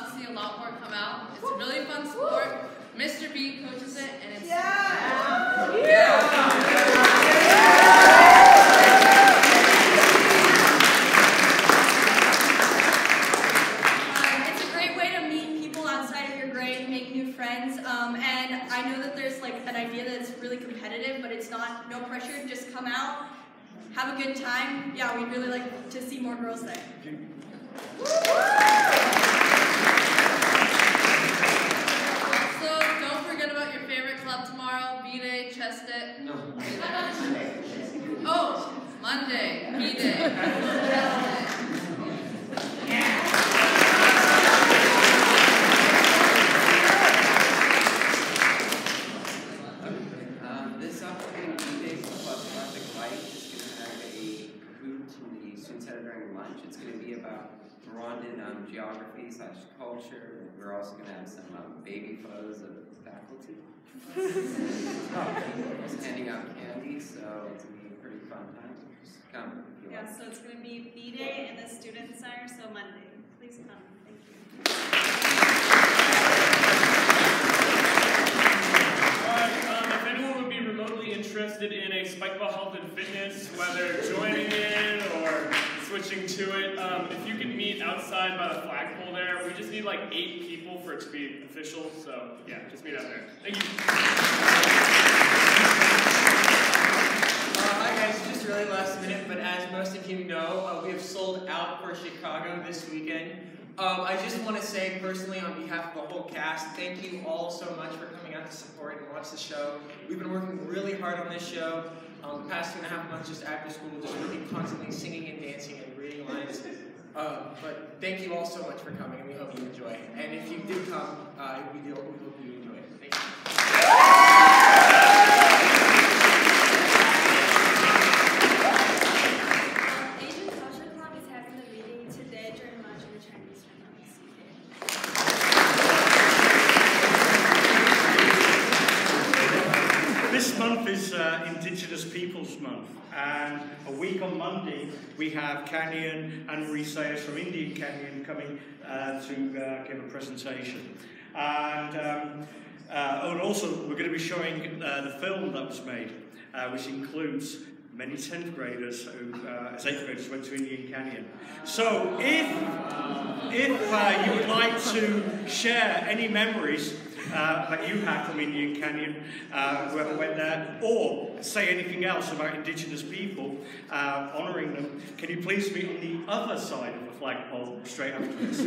love to see a lot more come out. It's a really fun sport. Mr. B coaches it, and it's It's a great way to meet people outside of your grade, make new friends, and I know that there's like an idea that it's really competitive, but it's not. No pressure, just come out, have a good time. Yeah, we'd really like to see more girls there. Also, don't forget about your favorite club tomorrow, B-Day, chest it. No. Oh, Monday, B-Day. This upcoming B-Day Club Project Light is going to have a Kahoot in the student center during lunch. It's going to be about Rwandan geography/culture. We're also going to have some baby photos of the faculty. Just handing out candy, so it's going to be a pretty fun time. Just come if you Yeah, want. so it's going to be B-Day in the student center, so Monday. Please come. Thank you. If anyone would be remotely interested in a Spikeball Health and Fitness, whether joining in or switching to it, if you can meet outside by the flagpole there, we just need like 8 people for it to be official, so yeah, just meet out there. Thank you. Hi guys, just really last minute, but as most of you know, we have sold out for Chicago this weekend. I just want to say personally on behalf of the whole cast, thank you all so much for coming out to support and watch the show. We've been working really hard on this show. The past 2.5 months just after school, just really constantly singing and dancing and reading lines. But thank you all so much for coming, and we hope you enjoy. And if you do come, we hope you enjoy it. Thank you. Asian Social Club is having a meeting today during lunch in the Chinese room. This month is Indigenous Peoples Month, and a week on Monday we have Canyon and Marie Sayers from Indian Canyon coming to give a presentation. And also we're going to be showing the film that was made, which includes many 10th graders who, as 8th graders, went to Indian Canyon. So if you would like to share any memories that you had from Indian Canyon, whoever went there, or say anything else about Indigenous people, honouring them, can you please meet on the other side of the flagpole straight after this?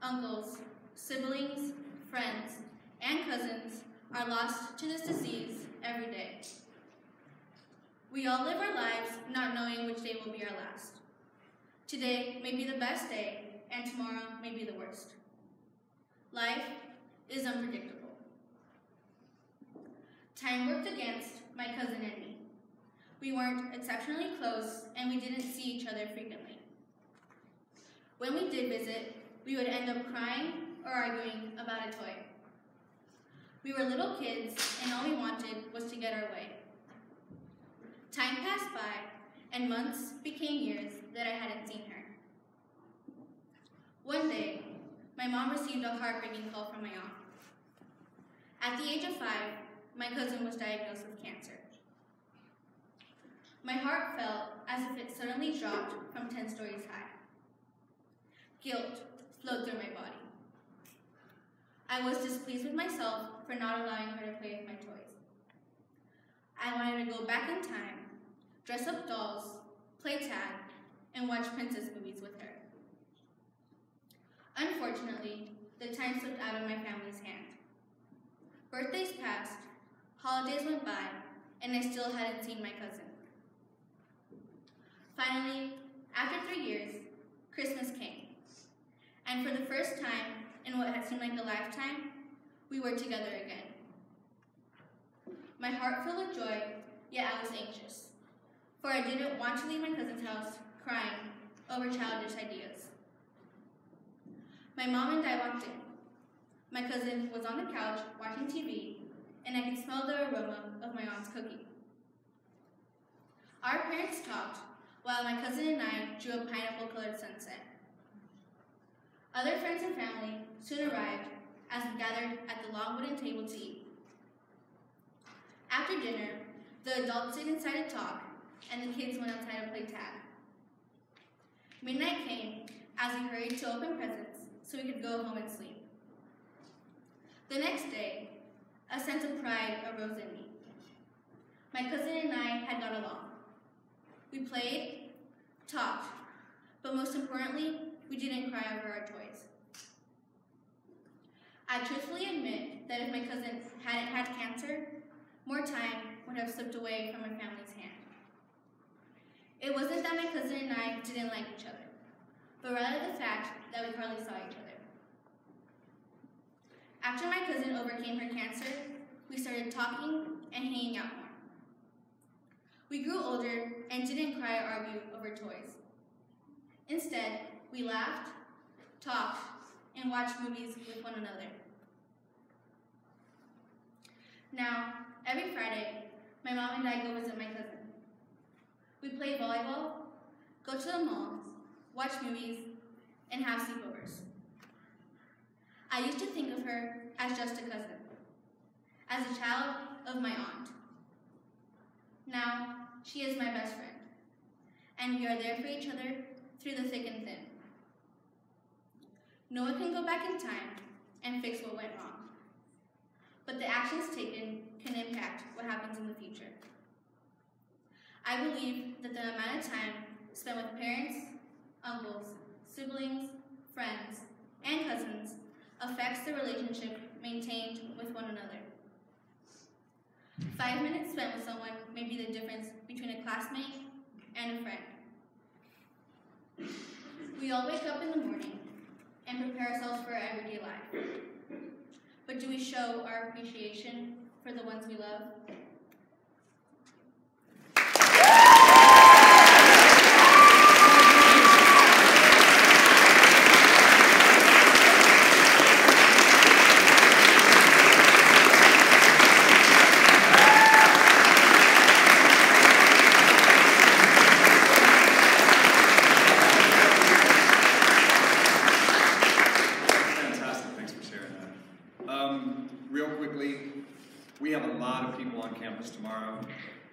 Uncles, siblings, friends, and cousins are lost to this disease every day. We all live our lives not knowing which day will be our last. Today may be the best day, and tomorrow may be the worst. Life is unpredictable. Time worked against my cousin and me. We weren't exceptionally close, and we didn't see each other frequently. When we did visit, we would end up crying or arguing about a toy. We were little kids, and all we wanted was to get our way. Time passed by, and months became years that I hadn't seen her. One day, my mom received a heartbreaking call from my aunt. At the age of 5, my cousin was diagnosed with cancer. My heart felt as if it suddenly dropped from 10 stories high. Guilt flowed through my body. I was displeased with myself for not allowing her to play with my toys. I wanted to go back in time, dress up dolls, play tag, and watch princess movies with her. Unfortunately, the time slipped out of my family's hand. Birthdays passed, holidays went by, and I still hadn't seen my cousin. Finally, after 3 years, Christmas came. And for the first time in what had seemed like a lifetime, we were together again. My heart filled with joy, yet I was anxious, for I didn't want to leave my cousin's house crying over childish ideas. My mom and I walked in. My cousin was on the couch watching TV, and I could smell the aroma of my aunt's cooking. Our parents talked, while my cousin and I drew a pineapple-colored sunset. Other friends and family soon arrived as we gathered at the long wooden table to eat. After dinner, the adults stayed inside to talk, and the kids went outside to play tag. Midnight came as we hurried to open presents so we could go home and sleep. The next day, a sense of pride arose in me. My cousin and I had got along. We played, talked, but most importantly, we didn't cry over our toys. I truthfully admit that if my cousin hadn't had cancer, more time would have slipped away from my family's hand. It wasn't that my cousin and I didn't like each other, but rather the fact that we hardly saw each other. After my cousin overcame her cancer, we started talking and hanging out more. We grew older and didn't cry or argue over toys. Instead, we laughed, talked, and watched movies with one another. Now, every Friday, my mom and I go visit my cousin. We play volleyball, go to the mall, watch movies, and have sleepovers. I used to think of her as just a cousin, as a child of my aunt. Now, she is my best friend, and we are there for each other through the thick and thin. No one can go back in time and fix what went wrong, but the actions taken can impact what happens in the future. I believe that the amount of time spent with parents, uncles, siblings, friends, and cousins affects the relationship maintained with one another. 5 minutes spent with someone may be the difference between a classmate and a friend. We all wake up in the morning and prepare ourselves for our everyday life. But do we show our appreciation for the ones we love? We have a lot of people on campus tomorrow,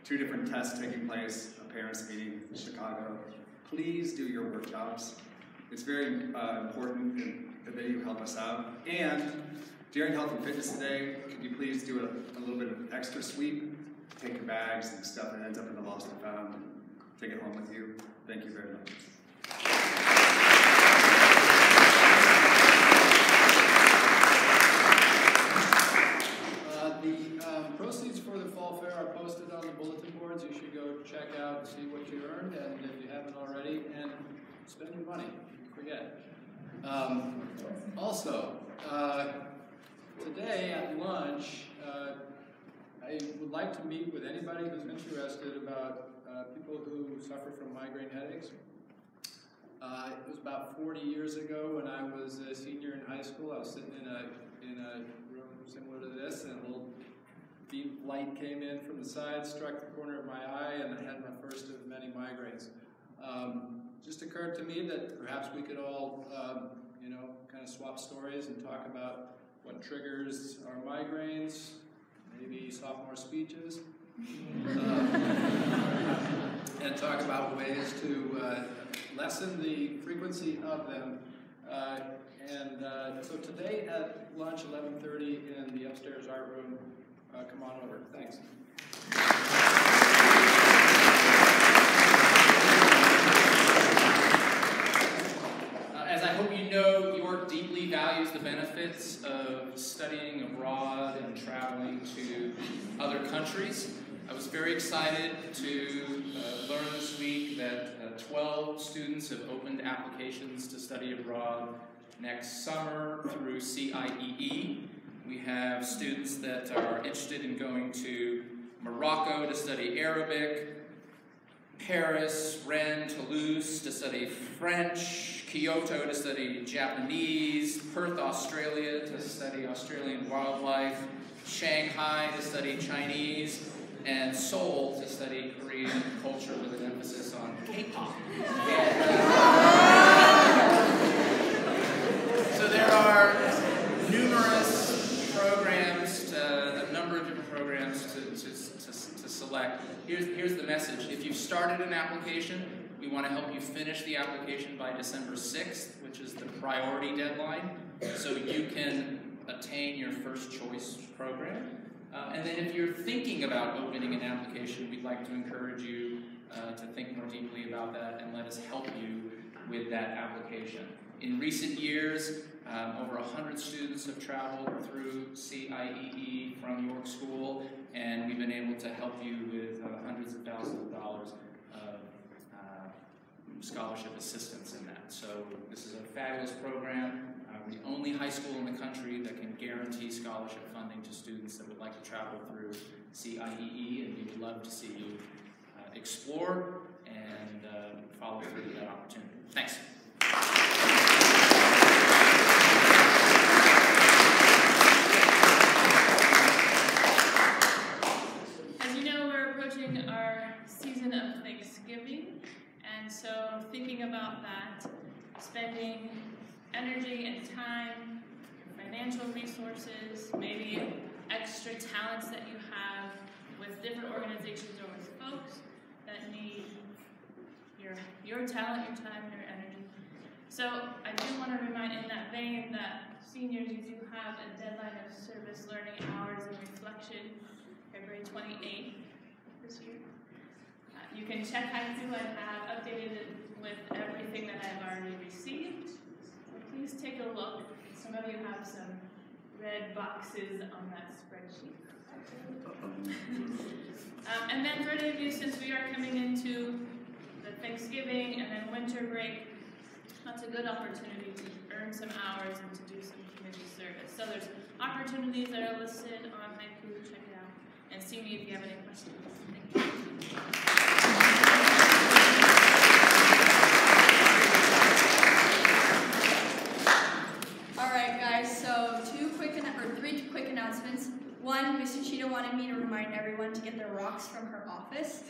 2 different tests taking place, a parents meeting in Chicago. Please do your work jobs. It's very important that you help us out. And during Health and Fitness Today, could you please do a little bit of extra sweep? Take your bags and stuff that ends up in the lost and found, take it home with you. Thank you very much. Proceeds for the fall fair are posted on the bulletin boards. You should go check out and see what you earned, and if you haven't already, and spend your money. Forget. Today at lunch, I would like to meet with anybody who's interested about people who suffer from migraine headaches. It was about 40 years ago when I was a senior in high school. I was sitting in a room similar to this, and a little beam of light came in from the side, struck the corner of my eye, and I had my first of many migraines. Just occurred to me that perhaps we could all, kind of swap stories and talk about what triggers our migraines, maybe sophomore speeches, and talk about ways to lessen the frequency of them. So today at lunch, 11:30 in the upstairs art room. Come on over. Thanks. As I hope you know, York deeply values the benefits of studying abroad and traveling to other countries. I was very excited to learn this week that 12 students have opened applications to study abroad next summer through CIEE. We have students that are interested in going to Morocco to study Arabic, Paris, Rennes, Toulouse to study French, Kyoto to study Japanese, Perth, Australia to study Australian wildlife, Shanghai to study Chinese, and Seoul to study Korean culture with an emphasis on K-pop. So there are numerous programs, a number of different programs to select. Here's the message. If you've started an application, we want to help you finish the application by December 6th, which is the priority deadline, so you can attain your first choice program. And then if you're thinking about opening an application, we'd like to encourage you to think more deeply about that and let us help you with that application. In recent years, over 100 students have traveled through CIEE from York School, and we've been able to help you with hundreds of thousands of dollars of scholarship assistance in that. So this is a fabulous program. We're the only high school in the country that can guarantee scholarship funding to students that would like to travel through CIEE, and we would love to see you explore and follow through with that opportunity. Thanks. As you know, we're approaching our season of Thanksgiving, and so thinking about that, spending energy and time, financial resources, maybe extra talents that you have with different organizations or with folks that need your talent, your time, and your energy. So I do want to remind in that vein that seniors, you do have a deadline of service learning hours and reflection, February 28th this year. You can check Haiku. I have updated it with everything that I've already received. So please take a look. Some of you have some red boxes on that spreadsheet. And then for any of you, since we are coming into the Thanksgiving and then winter break, that's a good opportunity to earn some hours and to do some community service. So there's opportunities that are listed on Haiku. Check it out. And see me if you have any questions. Thank you. Alright guys, so three quick announcements. One, Mr. Cheetah wanted me to remind everyone to get their rocks from her office.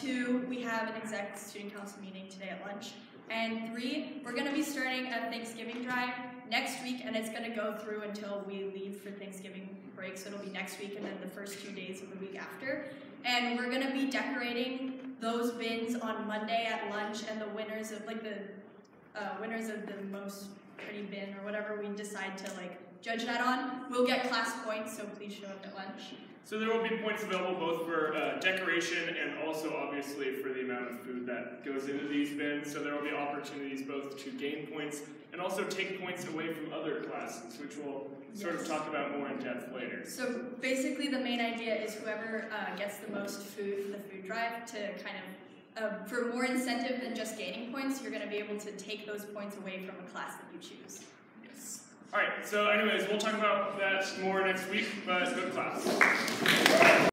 Two, we have an exec student council meeting today at lunch. And three, we're going to be starting a Thanksgiving drive next week, and it's going to go through until we leave for Thanksgiving break, so it'll be next week and then the first 2 days of the week after. And we're going to be decorating those bins on Monday at lunch, and the winners of winners of the most pretty bin or whatever we decide to judge that on will get class points, so please show up at lunch. So there will be points available both for decoration and also obviously for the amount of food that goes into these bins. So there will be opportunities both to gain points and also take points away from other classes, which we'll sort of talk about more in depth later. So basically the main idea is whoever gets the most food for the food drive to kind of, for more incentive than just gaining points, you're going to be able to take those points away from a class that you choose. All right, so anyways, we'll talk about that more next week, but good class.